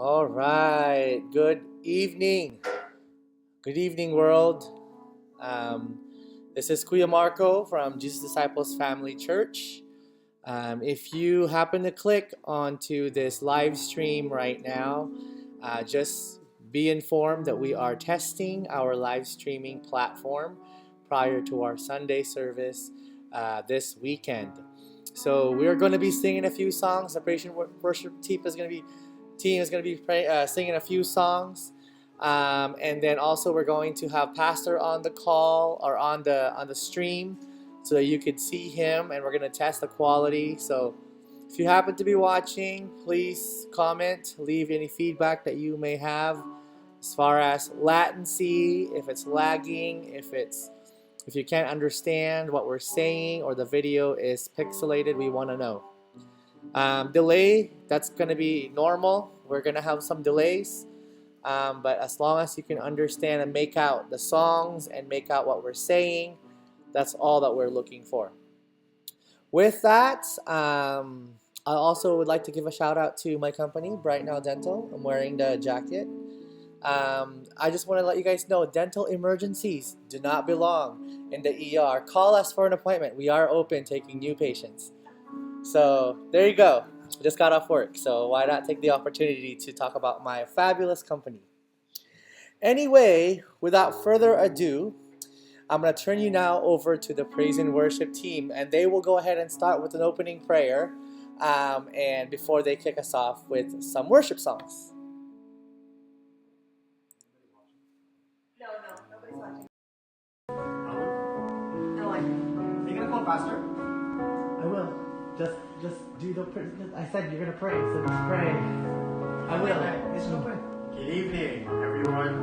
All right. Good evening. Good evening, world. Um, this is Kuya Marco from Jesus Disciples Family Church. If you happen to click onto this live stream right now, just be informed that we are testing our live streaming platform prior to our Sunday service this weekend. So we're going to be singing a few songs. The praise and worship team is going to be singing a few songs, and then also we're going to have Pastor on the call or on the stream, so that you could see him, and we're going to test the quality. So if you happen to be watching, please comment, leave any feedback that you may have as far as latency, if it's lagging, if you can't understand what we're saying or the video is pixelated. We want to know. Delay, that's going to be normal. We're going to have some delays, but as long as you can understand and make out the songs and make out what we're saying, that's all that we're looking for. With that, I also would like to give a shout out to my company, Bright Now Dental. I'm wearing the jacket. I just want to let you guys know, dental emergencies do not belong in the ER. Call us for an appointment. We are open taking new patients. So there you go. I just got off work, so why not take the opportunity to talk about my fabulous company. Anyway, without further ado, I'm going to turn you now over to the praise and worship team, and they will go ahead and start with an opening prayer, and before they kick us off with some worship songs. No, nobody's watching. No one. Are you going to call Pastor? I will. Just do the prayer. I said you're going to pray, so just pray. I will. It's open. Good evening, everyone.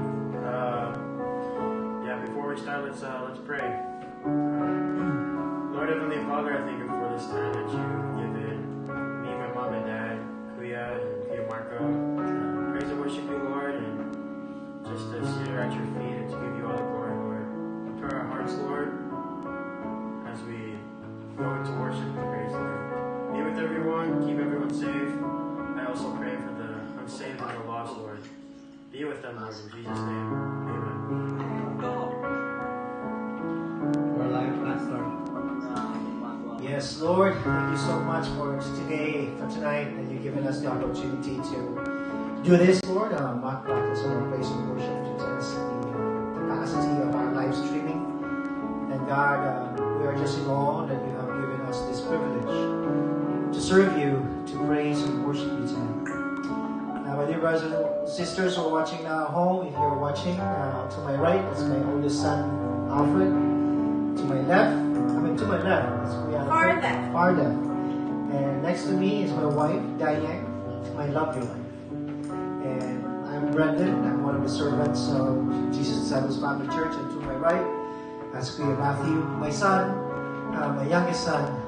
Before we start, let's pray. Lord Heavenly Father, I thank you for this time that you've given me, my mom and dad, Kuya and Kuya Marco. Praise and worship you, Lord, and just to sit here at your feet and to give you all the glory, Lord. Prepare our hearts, Lord, as we go into worship and praise, Lord. Be with everyone, keep everyone safe. I also pray for the unsaved and the lost, Lord. Be with them, Lord, in Jesus' name. Amen. We're live, Pastor. Yes, Lord, thank you so much for tonight, that you've given us the opportunity to do this, Lord. Not practice on our praise and worship to test the capacity of our live streaming. And God, we are just in awe that you have given us this privilege to serve you, to praise and worship you tonight. My dear brothers and sisters who are watching now at home, if you're watching, to my right, that's my oldest son, Alfred. To my left, far left. And next to me is my wife, Diane, my lovely wife. And I'm Brendan, I'm one of the servants of Jesus Disciples Family Church. And to my right, that's Kuya Matthew, my son, my youngest son.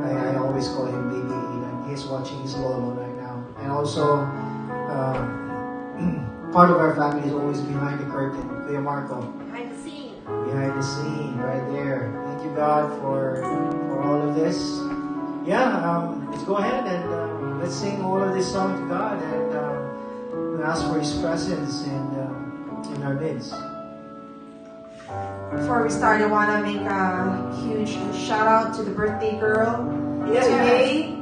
I always call him Baby, and he's watching his Lolo right now. And also, part of our family is always behind the curtain, Kuya Marco. Behind the scene, right there. Thank you, God, for all of this. Let's go ahead and let's sing all of this song to God, and we ask for His presence in our midst. Before we start, I want to make a huge shout out to the birthday girl today,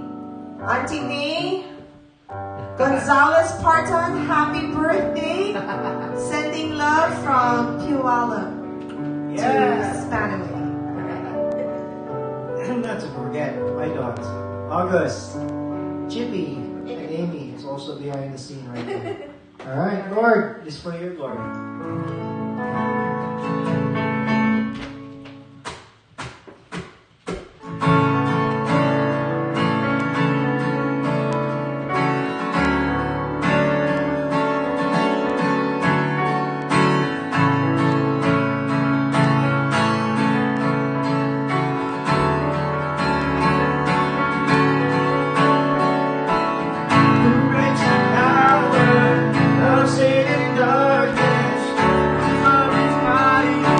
Auntie May Gonzalez Parton. Happy birthday! Sending love from Puyallup. Yes. Family. Not to forget, my dogs, August, Chippy, and Amy is also behind the scene right now. Alright, Lord, this for your glory. Darkness, love is mighty.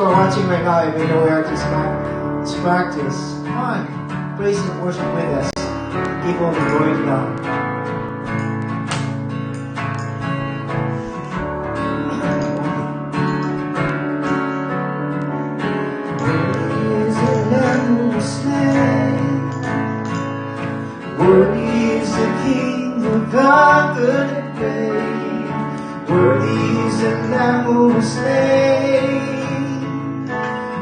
who are watching right now, you may know where to practice. Come on, praise and worship with us. Give all the glory to God. Worthy is the King who conquered the grave. Worthy is the Lamb who was slain.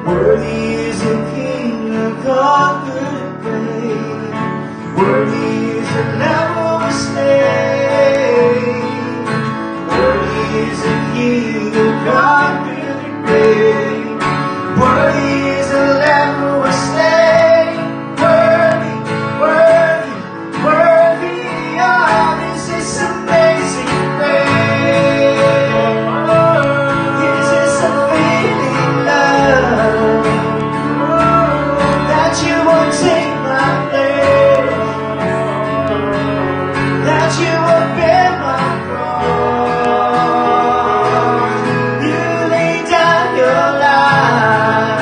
Worthy is the King who conquered the grave. Worthy is the Lamb who was slain. Worthy is the King who conquered the grave. Worthy is the Lamb who was slain. Worthy, worthy, worthy. Oh, this is amazing grace. This is a feeling love that you won't take my place, that you will bear my cross. You lay down your life,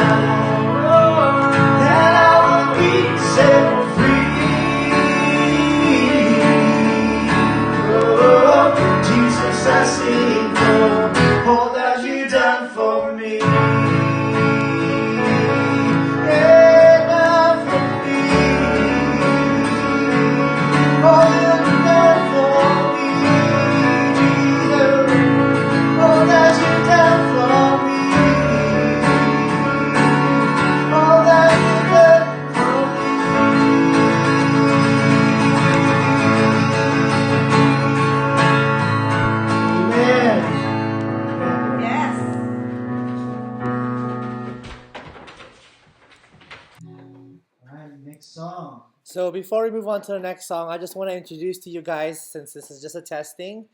that I will be set free. Oh, Jesus, I sing all that you done for me. Yeah, love for me. All that you done for me, Jesus. All that you done for me. All that you done for me. Amen. Yes. All right, next song. So before we move on to the next song, I just want to introduce to you guys, since this is just a testing,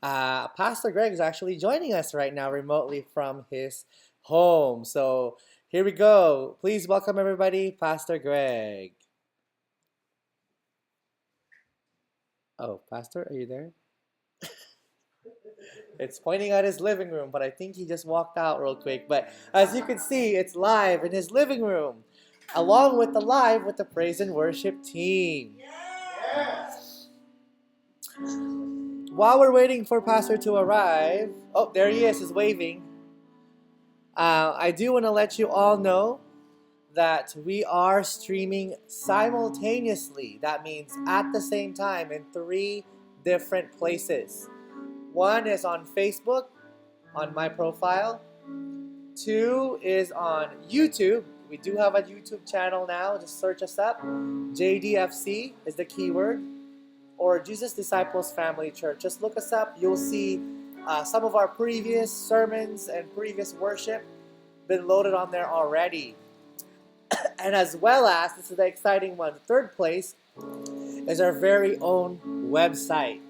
Pastor Greg is actually joining us right now remotely from his home. So here we go. Please welcome everybody, Pastor Greg. Oh, Pastor, are you there? It's pointing at his living room, but I think he just walked out real quick. But as you can see, it's live in his living room, along with the praise and worship team. While we're waiting for Pastor to arrive, oh, there he is, he's waving. I do want to let you all know that we are streaming simultaneously. That means at the same time in 3 different places. One is on Facebook, on my profile. 2 is on YouTube. We do have a YouTube channel now. Just search us up. JDFC is the keyword. Or Jesus Disciples Family Church. Just look us up. You'll see some of our previous sermons and previous worship been loaded on there already. And as well as, this is the exciting one, the third place is our very own website.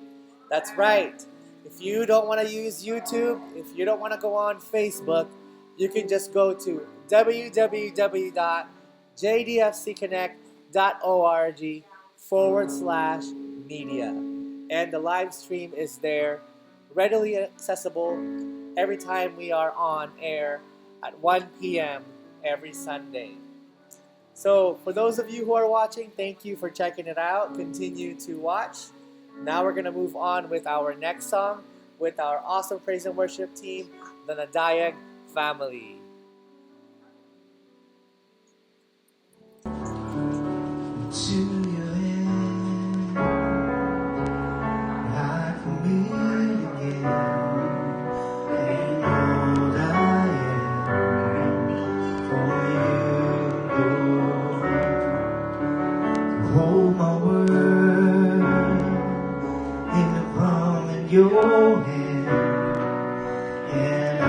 That's right. If you don't want to use YouTube, if you don't want to go on Facebook, you can just go to www.jdfcconnect.org/media. And the live stream is there, readily accessible every time we are on air at 1 p.m. every Sunday. So for those of you who are watching, thank you for checking it out. Continue to watch. Now we're going to move on with our next song with our awesome praise and worship team, the Nadayag family. To your hand, like for me again, and all I am for you, Lord. Hold my word in the palm of your hand, and I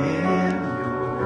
am yours.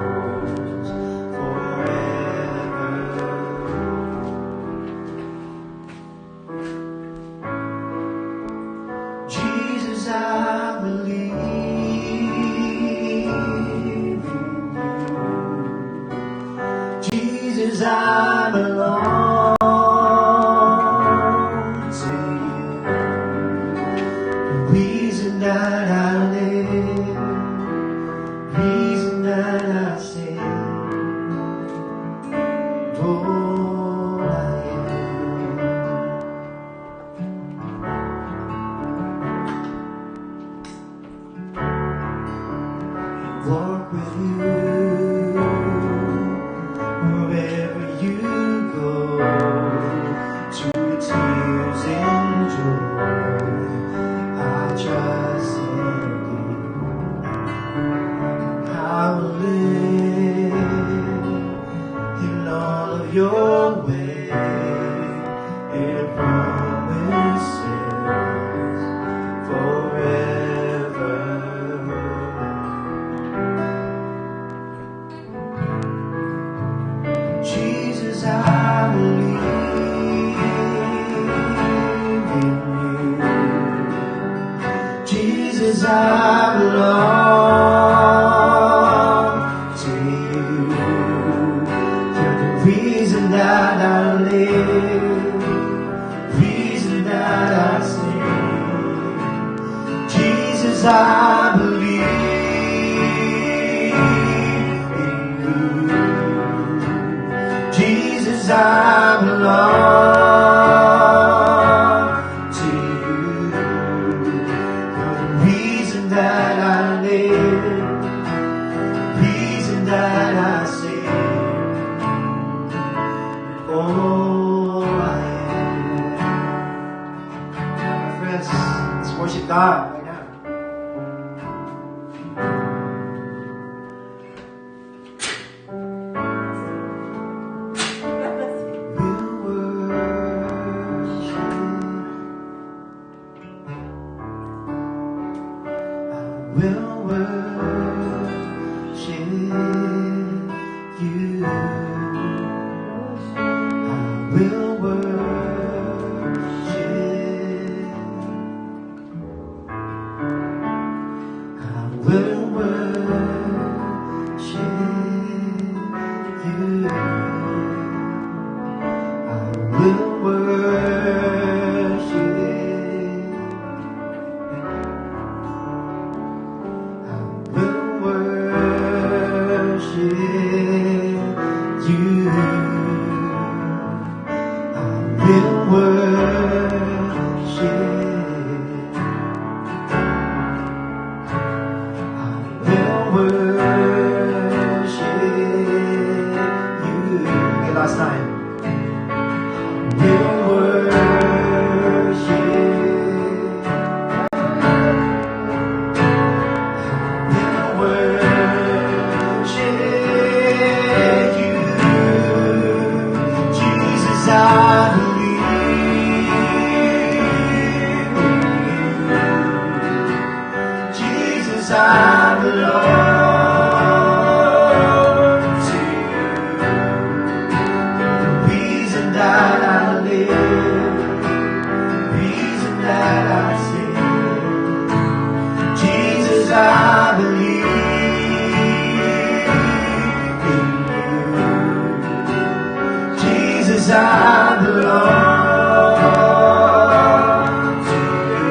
walk with you wherever you go, to the tears and joy. I trust in you. I will live in all of your ways and promises forever. Jesus, I believe in you. Jesus, I belong to you. You're the reason that I live, reason that I sing. Jesus, I believe in you. Jesus, I belong to you. You're the reason that I live, reason that I sing. Oh, I am. My friends, let's worship God right now. We'll worship you. I will worship. I will worship you. I will worship. Will worship you. I will worship. I will worship you. Okay, last time. Will worship. I believe in you. Jesus, I belong to you. The reason that I live, reason that I sing. Jesus, I believe in you. Jesus, I belong to you.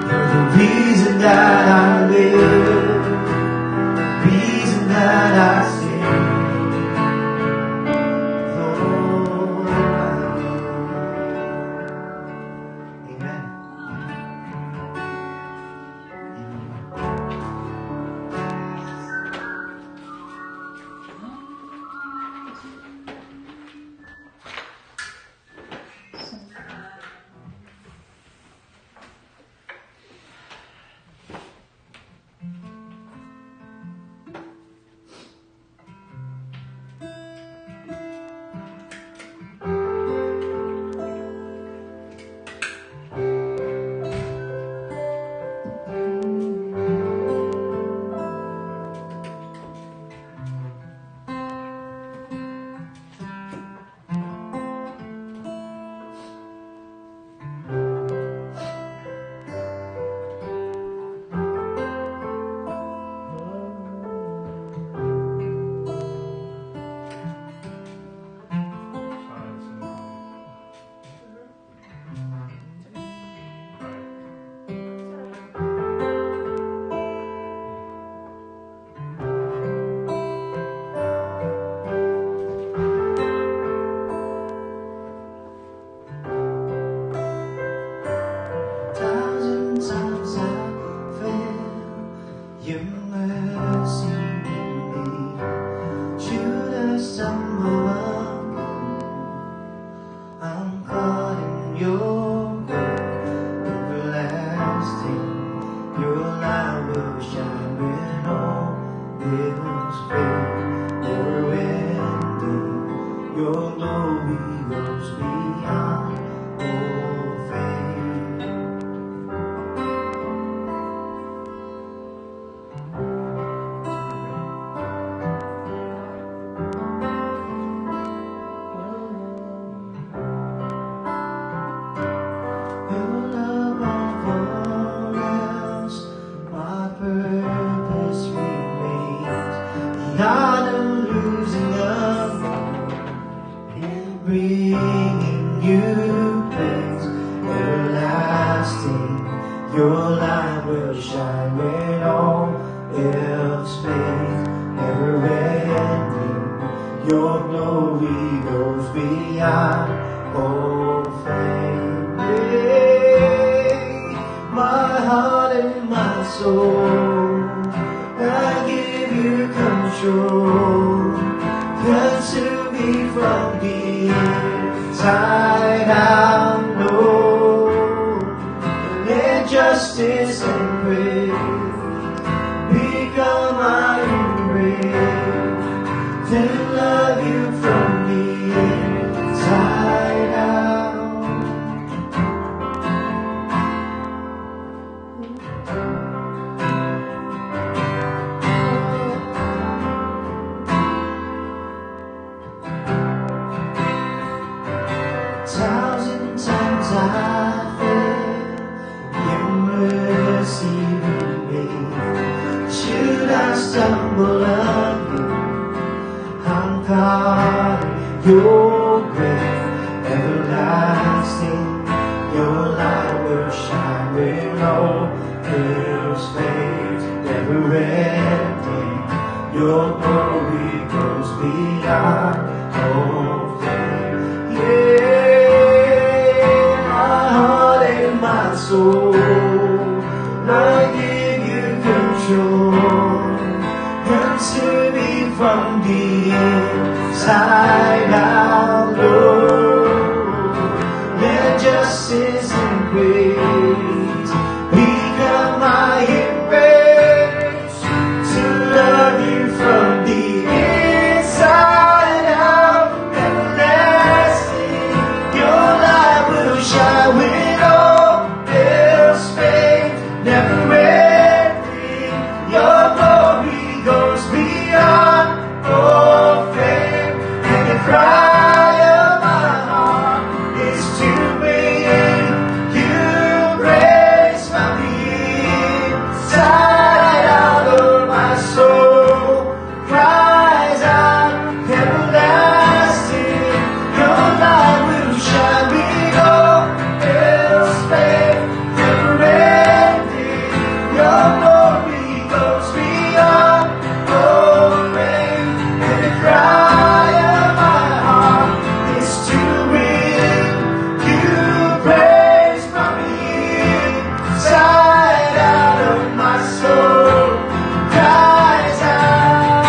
You're the reason that I live, Your mercy with me. Should I stumble I'm caught in your word, everlasting. Your light will shine when all else fade, never ending. Your glory goes beyond all fame. Your love above else, my purpose remains. Not a losing of in bringing you praise. Everlasting, your light will shine when all else fades. Never ending, your glory goes beyond all fame. My heart and my soul, I give you control. Consume me from the inside out, Lord. Let justice and praise become my embrace. Then love you from the inside out. Thousand times I failed, your mercy remains. Should I stumble again, I'm caught in your grace. Everlasting, your light will shine when all else fades. Never ending, your glory goes beyond all fame. Yeah, my heart and my soul, I give you control. Consume me from the inside out, Lord. Let justice and grace become my embrace. To love you from the inside out. Everlasting, your light will shine when all else fades. Never ending, your glory goes beyond all fame. And the cry of my heart is to bring you praise from the inside out. Of my soul cries out, everlasting, your light will shine when all else fades. Never ending, your glory goes beyond all fame. And the cry of my heart is to bring you praise from the inside out. Of my soul cries out.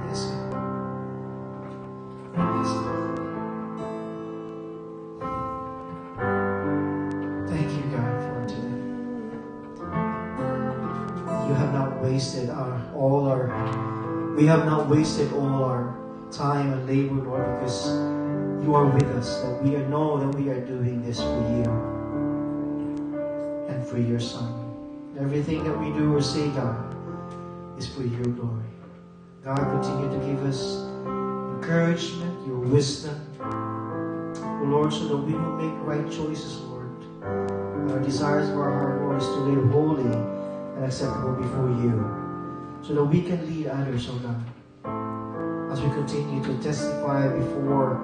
Yes, yes. Thank you, God, for today. You have not wasted we have not wasted all our time and labor, Lord, because you are with us, that we know that we are doing this for you and for your Son. Everything that we do or say, God, is for your glory. God, continue to give us encouragement, your wisdom, oh Lord, so that we will make right choices, Lord. Our desires of our heart, Lord, is to live holy and acceptable before you, so that we can lead others, oh God, as we continue to testify before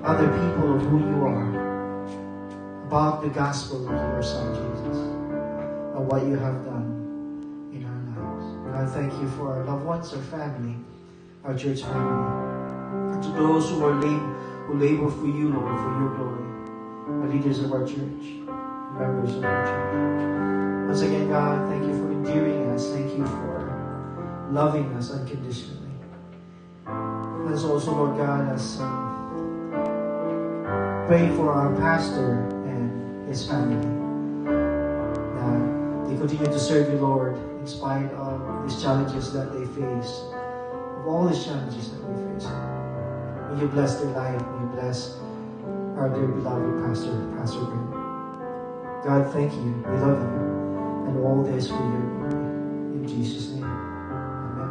other people of who you are, about the gospel of your Son, Jesus, and what you have done in our lives. And I thank you for our loved ones, our family, our church family, and to those who labor for you, Lord, for your glory. the leaders of our church, members of our church. Once again, God, thank you for endearing us. Thank you for loving us unconditionally. And also, Lord God, as pray for our pastor and his family, that they continue to serve you, Lord, in spite of these challenges that they face, of all these challenges that we face. May you bless their life. May you bless our dear beloved pastor, Pastor Greg. God, thank you. We love you. And all this for your glory. In Jesus' name. Amen.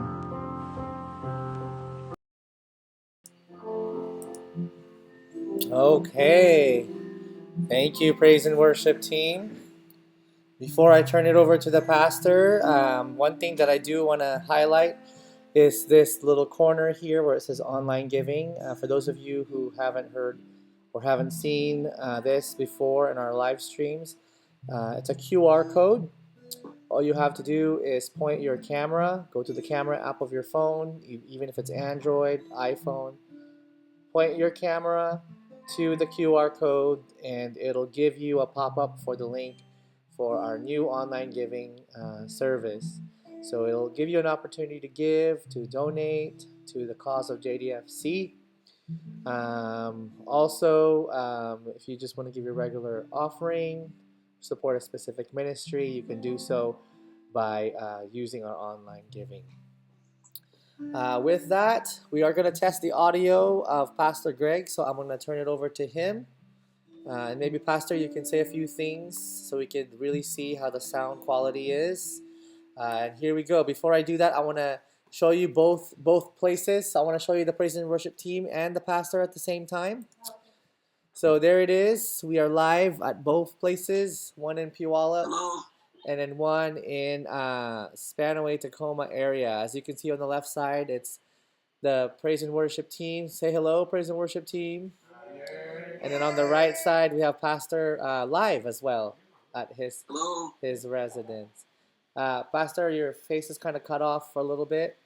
Okay. Thank you, praise and worship team. Before I turn it over to the pastor, one thing that I do want to highlight is this little corner here where it says online giving. For those of you who haven't heard or haven't seen this before in our live streams, it's a QR code. All you have to do is point your camera, go to the camera app of your phone, even if it's Android, iPhone, point your camera to the QR code and it'll give you a pop-up for the link for our new online giving service. So it'll give you an opportunity to give, to donate to the cause of JDFC. If you just want to give your regular offering, support a specific ministry, you can do so by using our online giving. With that, we are going to test the audio of Pastor Greg, so I'm going to turn it over to him. And maybe, Pastor, you can say a few things so we can really see how the sound quality is. And here we go. Before I do that, I want to show you both places. I want to show you the praise and worship team and the pastor at the same time. So there it is. We are live at both places, one in Puyallup and then one in Spanaway, Tacoma area. As you can see on the left side, it's the praise and worship team. Say hello, praise and worship team. And then on the right side, we have Pastor live as well at his residence. Pastor, your face is kind of cut off for a little bit,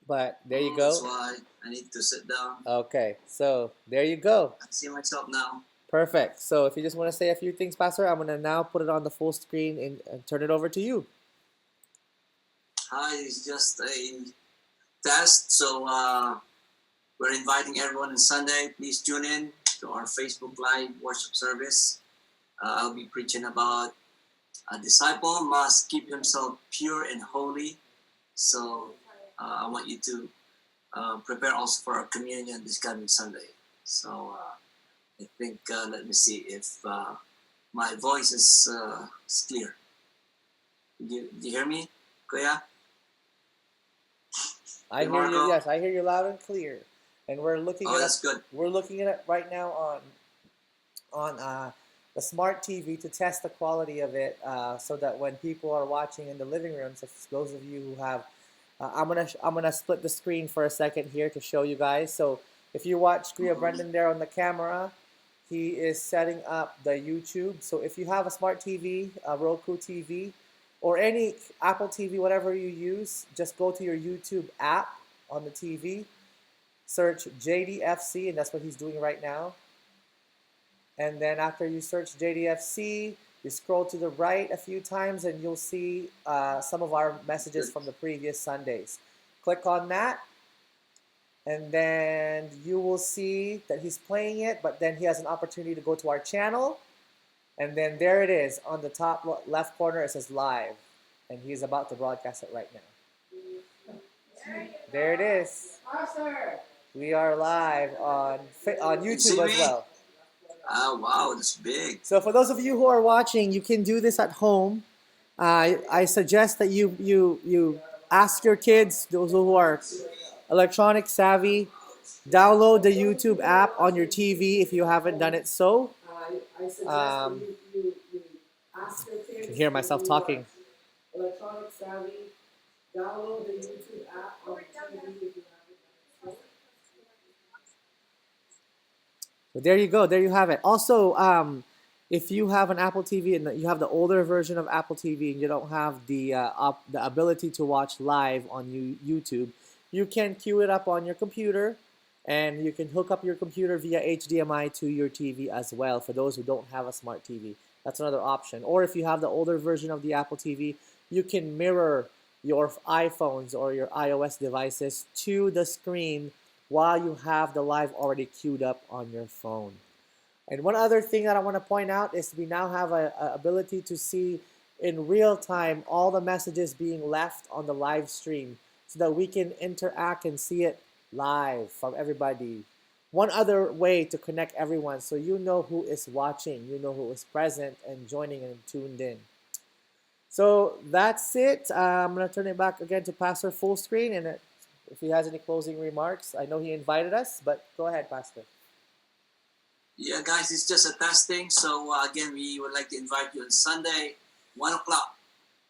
but there you go. That's why I need to sit down. Okay, so there you go. I see myself now. Perfect. So if you just want to say a few things, Pastor, I'm going to now put it on the full screen and turn it over to you. Hi, it's just a test. So we're inviting everyone on Sunday. Please tune in to our Facebook Live worship service. I'll be preaching about a disciple must keep himself pure and holy. So I want you to prepare also for our communion this coming Sunday. So I think, let me see if my voice is clear. Do you hear me, Kuya? I hear you. Yes, I hear you loud and clear. And we're looking at that's good. We're looking at it right now on the smart TV to test the quality of it, so that when people are watching in the living rooms, if those of you who have, I'm gonna split the screen for a second here to show you guys. So if you watch Kuya Brendan there on the camera, he is setting up the YouTube. So if you have a smart TV, a Roku TV, or any Apple TV, whatever you use, just go to your YouTube app on the TV, search JDFC, and that's what he's doing right now. And then after you search JDFC, you scroll to the right a few times and you'll see some of our messages from the previous Sundays. Click on that, and then you will see that he's playing it, but then he has an opportunity to go to our channel. And then there it is on the top left corner. It says live, and he's about to broadcast it right now. There it is. We are live on YouTube as well. Oh, wow, that's big. So for those of you who are watching, you can do this at home. I suggest that you ask your kids, those who are electronic savvy, download the YouTube app on your TV if you haven't done it so. I can hear myself talking. Electronic savvy, download the YouTube app on TV if you haven't done it so. So there you go. There you have it. Also, if you have an Apple TV and you have the older version of Apple TV and you don't have the ability to watch live on YouTube, you can queue it up on your computer And you can hook up your computer via HDMI to your TV as well for those who don't have a smart TV. That's another option. Or if you have the older version of the Apple TV, you can mirror your iPhones or your iOS devices to the screen while you have the live already queued up on your phone. And one other thing that I want to point out is we now have a ability to see in real time all the messages being left on the live stream so that we can interact and see it live from everybody. One other way to connect everyone so you know who is watching, you know who is present and joining and tuned in. So that's it. I'm going to turn it back again to Pastor Full Screen, and if he has any closing remarks. I know he invited us, but go ahead, Pastor. Yeah, guys, it's just a testing. So again, we would like to invite you on Sunday, 1 o'clock.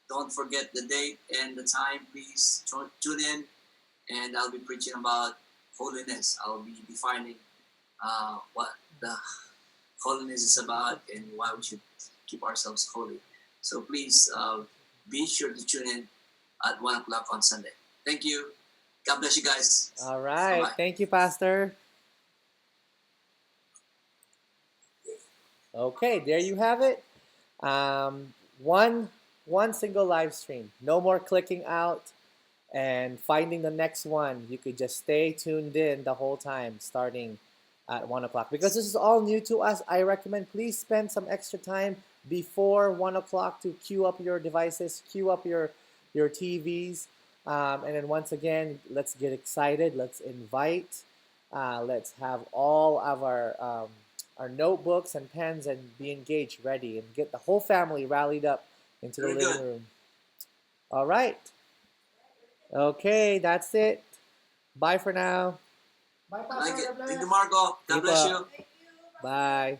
Don't forget the date and the time. Please tune in, and I'll be preaching about holiness. I'll be defining what the holiness is about and why we should keep ourselves holy. So please be sure to tune in at 1 o'clock on Sunday. Thank you. God bless you guys. All right. Bye-bye. Thank you, Pastor. Okay, there you have it. One single live stream. No more clicking out and finding the next one. You could just stay tuned in the whole time, starting at 1 o'clock. Because this is all new to us, I recommend please spend some extra time before 1 o'clock to queue up your devices, queue up your TVs. And then once again, let's get excited. Let's invite. Let's have all of our notebooks and pens and be engaged, ready, and get the whole family rallied up into the living room. All right. Okay, that's it. Bye for now. Bye, Pastor. Thank you, Marco. God bless you. Bye.